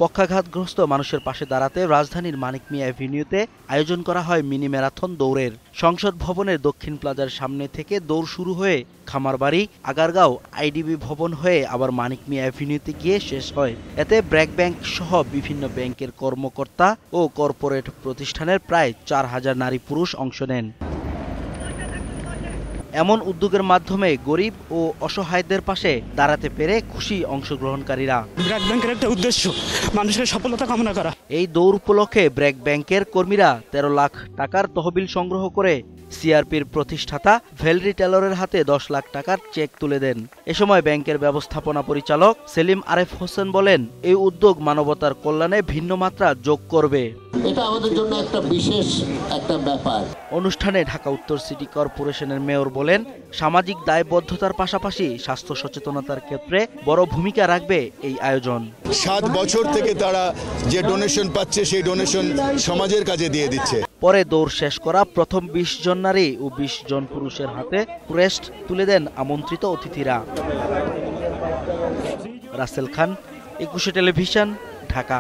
পক্ষাঘাতগ্রস্ত মানুষের পাশে দাঁড়াতে রাজধানীর মানিক মিয়া এভিনিউতে আয়োজন করা হয় মিনি ম্যারাথন দৌড়ের। সংসদ ভবনের দক্ষিণ প্লাজার সামনে থেকে দৌড় শুরু হয়ে খামারবাড়ি, আগারগাঁও, আইডিবি ভবন হয়ে আবার মানিক মিয়া এভিনিউতে গিয়ে শেষ হয়। এতে ব্র্যাক ব্যাংক সহ বিভিন্ন ব্যাংকের কর্মকর্তা ও কর্পোরেট প্রতিষ্ঠানের প্রায় ৪,০০০ নারী পুরুষ অংশ নেন। এমন উদ্যোগের মাধ্যমে গরিব ও অসহায়দের পাশে দাঁড়াতে পেরে খুশি অংশগ্রহণকারীরা। ব্র্যাক ব্যাংকের একটা উদ্দেশ্য মানুষের সফলতা কামনা করা। এই দৌড় উপলক্ষে ব্র্যাক ব্যাংকের কর্মীরা ১৩ লাখ টাকার তহবিল সংগ্রহ করে সিআরপির প্রতিষ্ঠাতা ভ্যালেরি টেলরের হাতে ১০ লাখ টাকার চেক তুলে দেন। এ সময় ব্যাংকের ব্যবস্থাপনা পরিচালক সেলিম আরেফ হোসেন বলেন, এই উদ্যোগ মানবতার কল্যাণে ভিন্ন মাত্রা যোগ করবে। এটা আমাদের জন্য একটা বিশেষ একটা ব্যাপার। অনুষ্ঠানে ঢাকা উত্তর সিটি কর্পোরেশনের মেয়র বলেন, সামাজিক দায়বদ্ধতার পাশাপাশি স্বাস্থ্য সচেতনতার ক্ষেত্রে বড় ভূমিকা রাখবে এই আয়োজন। ৭ বছর থেকে তারা যে ডোনেশন পাচ্ছে সেই ডোনেশন সমাজের কাজে দিয়ে দিচ্ছে। পরে দৌড় শেষ করা প্রথম ২০ জন নারী ও ২০ জন পুরুষের হাতে ক্রেস্ট তুলে দেন আমন্ত্রিত অতিথিরা। রাসেল খান, ২১ টেলিভিশন, ঢাকা।